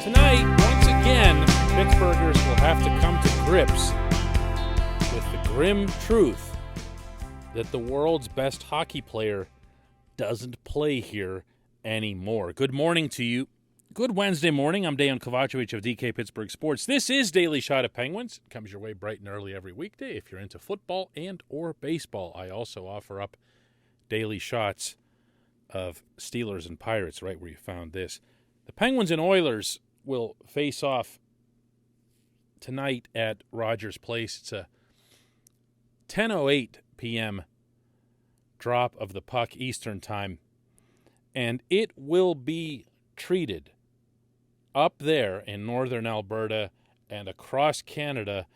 Tonight, once again, Pittsburghers will have to come to grips with the grim truth that the world's best hockey player doesn't play here anymore. Good morning to you. Good Wednesday morning. I'm Dejan Kovacevic of DK Pittsburgh Sports. This is Daily Shot of Penguins. It comes your way bright and early every weekday if you're into football and or baseball. I also offer up daily shots of Steelers and Pirates, right where you found this. The Penguins and Oilers will face off tonight at Rogers Place. It's a 10:08 p.m. drop of the puck Eastern Time, and it will be treated up there in northern Alberta and across Canada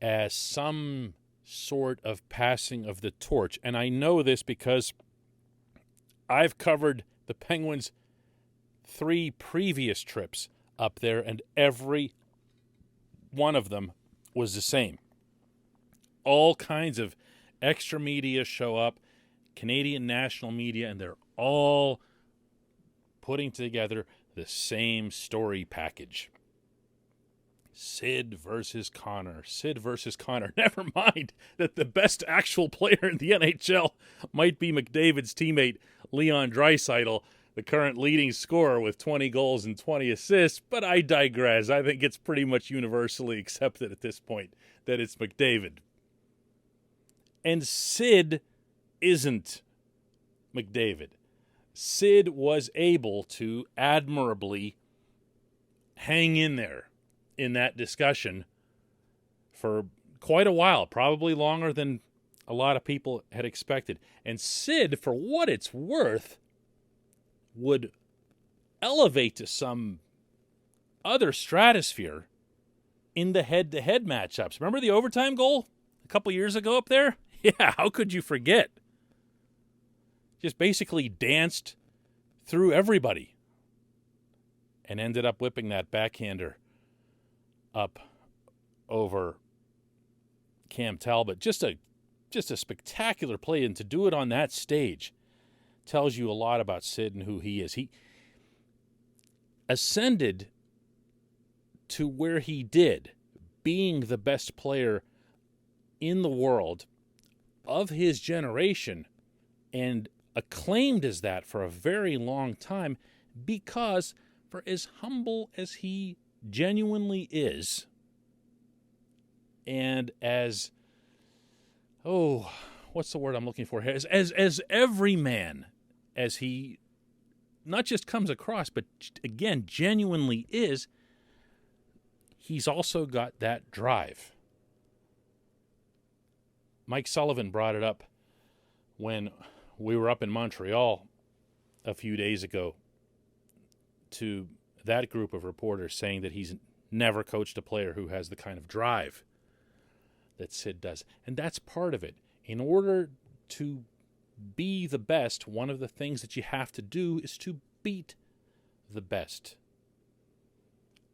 as some sort of passing of the torch. And I know this because I've covered the Penguins' 3 previous trips up there, and every one of them was the same. All kinds of extra media show up, Canadian national media, and they're all putting together the same story package. Sid versus Connor. Sid versus Connor. Never mind that the best actual player in the NHL might be McDavid's teammate, Leon Draisaitl, the current leading scorer with 20 goals and 20 assists, but I digress. I think it's pretty much universally accepted at this point that it's McDavid. And Sid isn't McDavid. Sid was able to admirably hang in there in that discussion for quite a while, probably longer than a lot of people had expected. And Sid, for what it's worth, would elevate to some other stratosphere in the head-to-head matchups. Remember the overtime goal a couple years ago up there? Yeah, how could you forget? Just basically danced through everybody and ended up whipping that backhander up over Cam Talbot. Just a spectacular play, and to do it on that stage tells you a lot about Sid and who he is. He ascended to where he did, being the best player in the world of his generation, and acclaimed as that for a very long time, because for as humble as he genuinely is, and as, what's the word I'm looking for here? As every man, as he not just comes across, but again, genuinely is, he's also got that drive. Mike Sullivan brought it up when we were up in Montreal a few days ago to that group of reporters, saying that he's never coached a player who has the kind of drive that Sid does. And that's part of it. In order to be the best, one of the things that you have to do is to beat the best.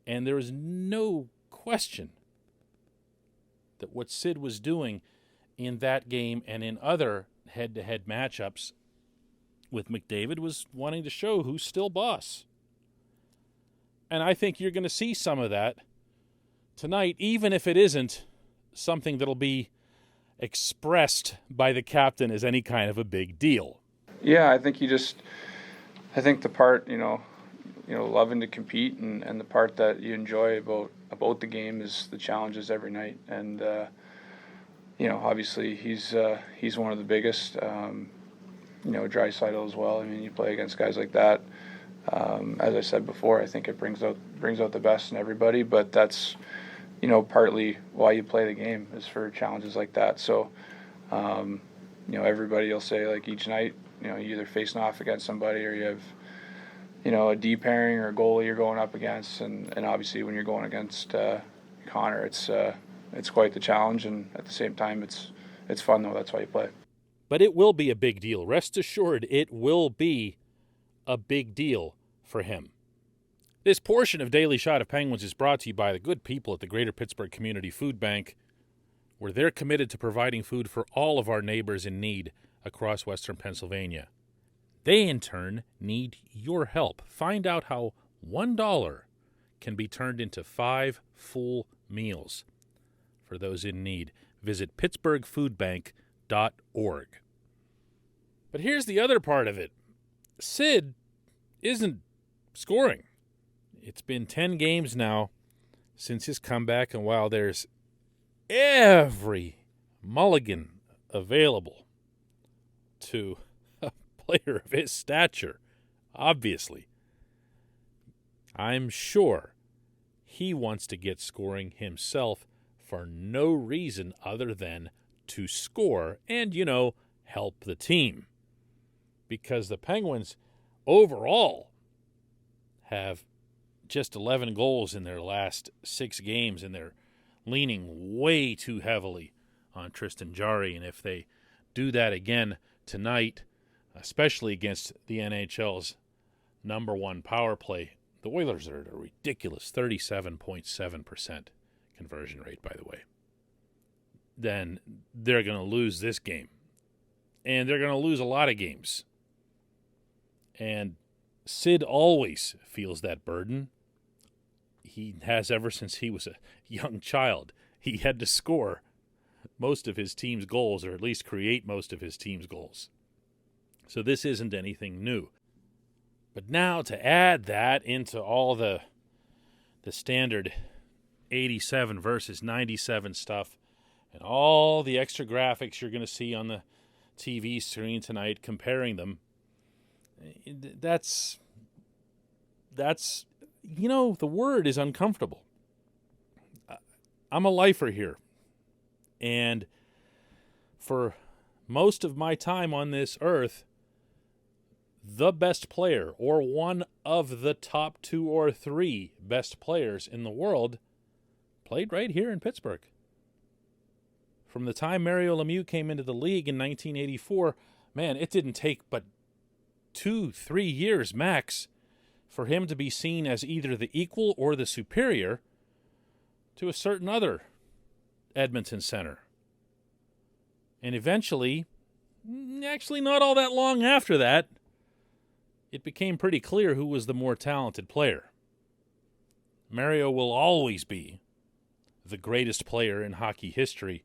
And there is no question that what Sid was doing in that game and in other head-to-head matchups with McDavid was wanting to show who's still boss. And I think you're going to see some of that tonight, even if it isn't something that'll be expressed by the captain as any kind of a big deal. Yeah, I think the part, loving to compete and the part that you enjoy about the game is the challenges every night. And, obviously he's one of the biggest, Draisaitl as well. I mean, you play against guys like that. As I said before, I think it brings out the best in everybody, but that's, partly why you play the game is for challenges like that. So, everybody will say, like, each night, you're either facing off against somebody or you have, a D pairing or a goalie you're going up against. And obviously when you're going against Connor, it's quite the challenge. And at the same time, it's fun, though. That's why you play. But it will be a big deal. Rest assured, it will be a big deal for him. This portion of Daily Shot of Penguins is brought to you by the good people at the Greater Pittsburgh Community Food Bank, where they're committed to providing food for all of our neighbors in need across Western Pennsylvania. They, in turn, need your help. Find out how $1 can be turned into 5 full meals for those in need. Visit pittsburghfoodbank.org. But here's the other part of it. Sid isn't scoring. It's been 10 games now since his comeback, and while there's every mulligan available to a player of his stature, obviously, I'm sure he wants to get scoring himself for no reason other than to score and, help the team. Because the Penguins overall have just 11 goals in their last 6 games, and they're leaning way too heavily on Tristan Jarry. And if they do that again tonight, especially against the NHL's number 1 power play, the Oilers are at a ridiculous 37.7% conversion rate, by the way, then they're going to lose this game. And they're going to lose a lot of games. And Sid always feels that burden. He has ever since he was a young child. He had to score most of his team's goals, or at least create most of his team's goals. So this isn't anything new. But now to add that into all the standard 87 versus 97 stuff and all the extra graphics you're going to see on the TV screen tonight comparing them, that's the word is uncomfortable. I'm a lifer here. And for most of my time on this earth, the best player, or one of the top 2 or 3 best players in the world, played right here in Pittsburgh. From the time Mario Lemieux came into the league in 1984, man, it didn't take but 2-3 years max for him to be seen as either the equal or the superior to a certain other Edmonton center. And eventually, actually not all that long after that, it became pretty clear who was the more talented player. Mario will always be the greatest player in hockey history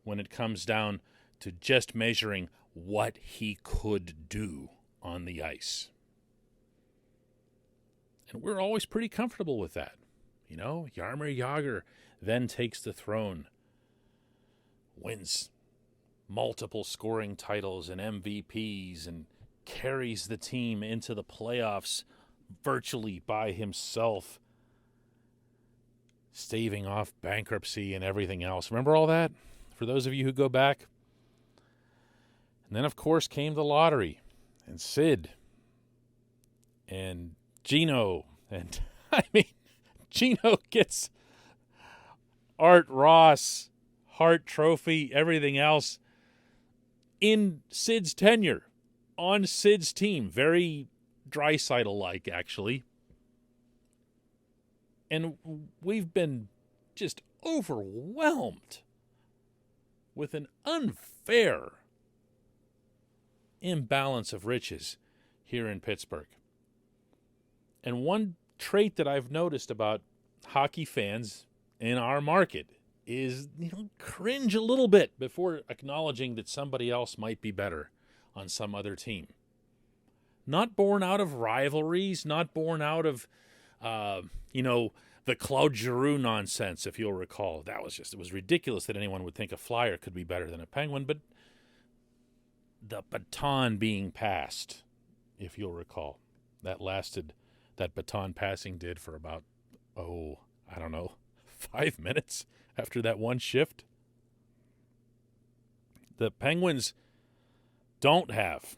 when it comes down to just measuring what he could do on the ice. And we're always pretty comfortable with that. Jaromir Jagr then takes the throne, wins multiple scoring titles and MVPs, and carries the team into the playoffs virtually by himself, staving off bankruptcy and everything else. Remember all that? For those of you who go back. And then, of course, came the lottery, and Sid, and Gino, and Gino gets Art Ross, Hart Trophy, everything else in Sid's tenure, on Sid's team. Very Draisaitl-like, actually. And we've been just overwhelmed with an unfair imbalance of riches here in Pittsburgh. And one trait that I've noticed about hockey fans in our market is, cringe a little bit before acknowledging that somebody else might be better on some other team. Not born out of rivalries, not born out of, the Claude Giroux nonsense, if you'll recall. It was ridiculous that anyone would think a Flyer could be better than a Penguin, but the baton being passed, if you'll recall, that baton passing did for about, 5 minutes after that one shift. The Penguins don't have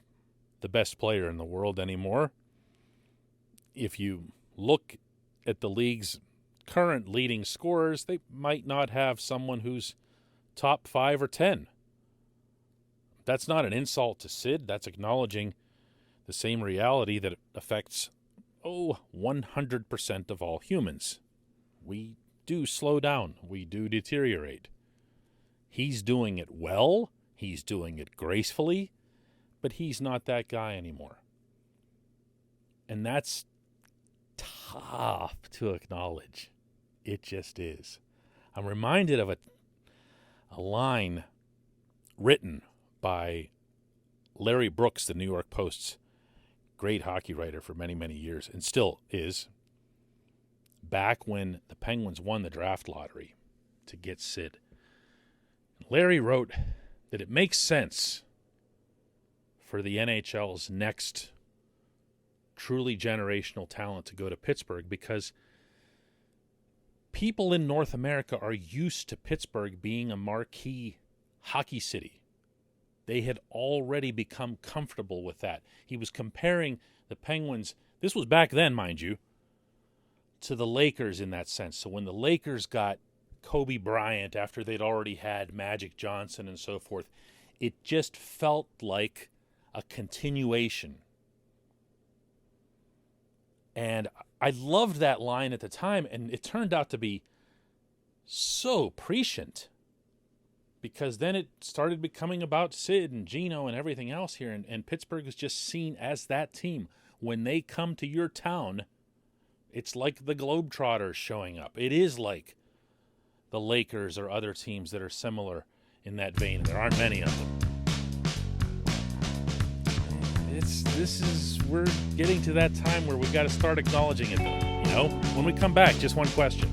the best player in the world anymore. If you look at the league's current leading scorers, they might not have someone who's top 5 or 10. That's not an insult to Sid. That's acknowledging the same reality that affects 100% of all humans. We do slow down. We do deteriorate. He's doing it well. He's doing it gracefully. But he's not that guy anymore. And that's, tough to acknowledge. It just is. I'm reminded of a line written by Larry Brooks, the New York Post's great hockey writer for many, many years, and still is, back when the Penguins won the draft lottery to get Sid. Larry wrote that it makes sense for the NHL's next truly generational talent to go to Pittsburgh because people in North America are used to Pittsburgh being a marquee hockey city. They had already become comfortable with that. He was comparing the Penguins, this was back then, mind you, to the Lakers in that sense. So when the Lakers got Kobe Bryant after they'd already had Magic Johnson and so forth, it just felt like a continuation. And I loved that line at the time, and it turned out to be so prescient because then it started becoming about Sid and Gino and everything else here, and Pittsburgh is just seen as that team. When they come to your town, it's like the Globetrotters showing up. It is like the Lakers or other teams that are similar in that vein. There aren't many of them. We're getting to that time where we got to start acknowledging it, though. You know, when we come back, just one question.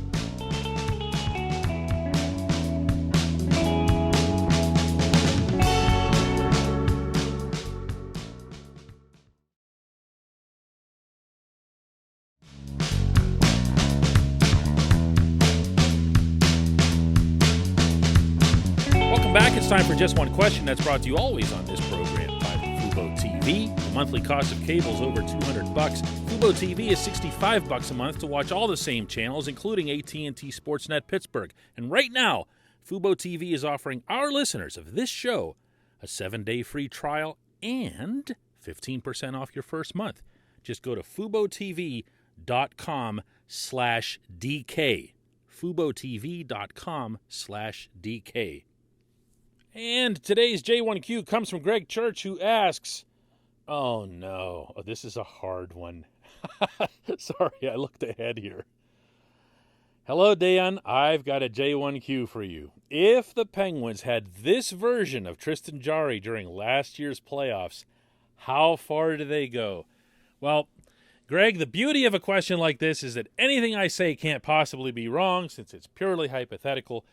Welcome back. It's time for Just One Question. That's brought to you always on this program by Fubo TV. The monthly cost of cable is over $200. Fubo TV is $65 a month to watch all the same channels, including AT&T Sportsnet Pittsburgh. And right now, Fubo TV is offering our listeners of this show a 7-day free trial and 15% off your first month. Just go to FuboTV.com/DK. FuboTV.com/DK. And today's J1Q comes from Greg Church, who asks, oh no, this is a hard one. Sorry, I looked ahead here. Hello, Dejan. I've got a J1Q for you. If the Penguins had this version of Tristan Jarry during last year's playoffs, how far do they go? Well, Greg, the beauty of a question like this is that anything I say can't possibly be wrong since it's purely hypothetical,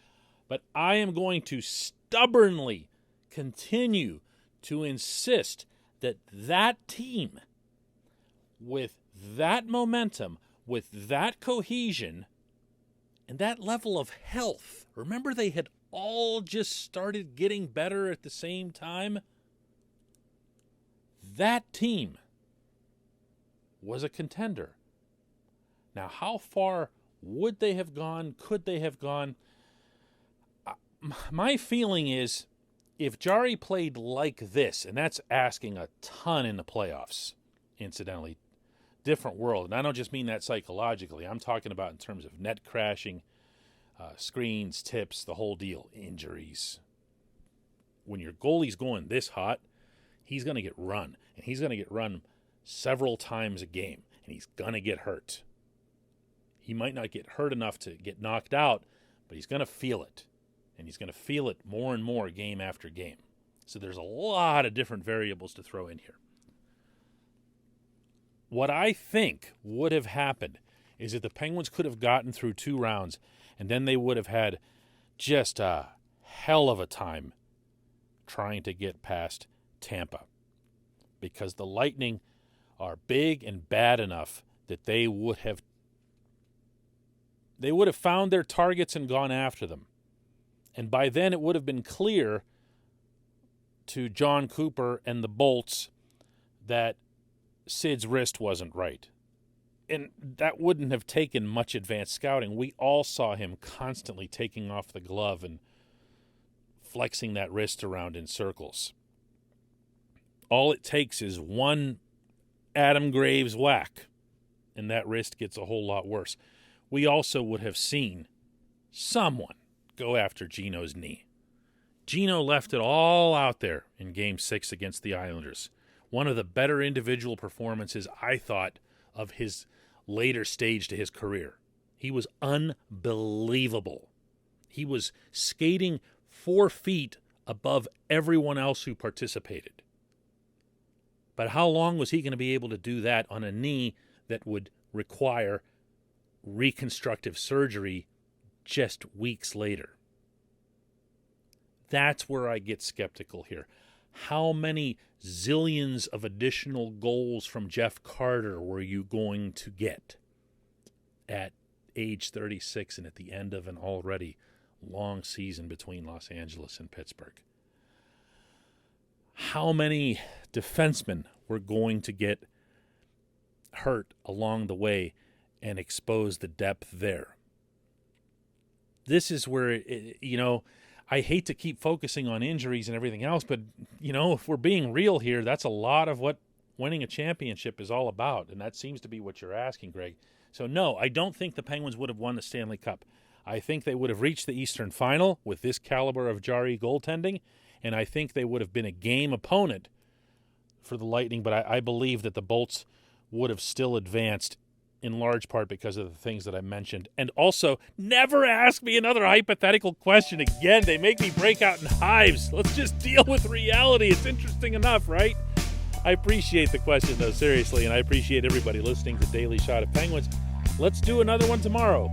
but I am going to stubbornly continue to insist that that team, with that momentum, with that cohesion, and that level of health, remember they had all just started getting better at the same time? That team was a contender. Now, how far would they have gone? Could they have gone? My feeling is if Jarry played like this, and that's asking a ton in the playoffs, incidentally, different world. And I don't just mean that psychologically. I'm talking about in terms of net crashing, screens, tips, the whole deal, injuries. When your goalie's going this hot, he's going to get run. And he's going to get run several times a game. And he's going to get hurt. He might not get hurt enough to get knocked out, but he's going to feel it. And he's going to feel it more and more game after game. So there's a lot of different variables to throw in here. What I think would have happened is that the Penguins could have gotten through 2 rounds, and then they would have had just a hell of a time trying to get past Tampa. Because the Lightning are big and bad enough that they would have found their targets and gone after them. And by then it would have been clear to John Cooper and the Bolts that Sid's wrist wasn't right. And that wouldn't have taken much advanced scouting. We all saw him constantly taking off the glove and flexing that wrist around in circles. All it takes is one Adam Graves whack, and that wrist gets a whole lot worse. We also would have seen someone go after Gino's knee. Gino left it all out there in Game 6 against the Islanders. One of the better individual performances, I thought, of his later stage to his career. He was unbelievable. He was skating 4 feet above everyone else who participated. But how long was he going to be able to do that on a knee that would require reconstructive surgery just weeks later? That's where I get skeptical here. How many zillions of additional goals from Jeff Carter were you going to get at age 36 and at the end of an already long season between Los Angeles and Pittsburgh? How many defensemen were going to get hurt along the way and expose the depth there? This is where, I hate to keep focusing on injuries and everything else, but, if we're being real here, that's a lot of what winning a championship is all about, and that seems to be what you're asking, Greg. So, no, I don't think the Penguins would have won the Stanley Cup. I think they would have reached the Eastern Final with this caliber of Jarry goaltending, and I think they would have been a game opponent for the Lightning, but I believe that the Bolts would have still advanced in large part because of the things that I mentioned. And also, never ask me another hypothetical question again. They make me break out in hives. Let's just deal with reality. It's interesting enough, right? I appreciate the question, though, seriously, and I appreciate everybody listening to Daily Shot of Penguins. Let's do another one tomorrow.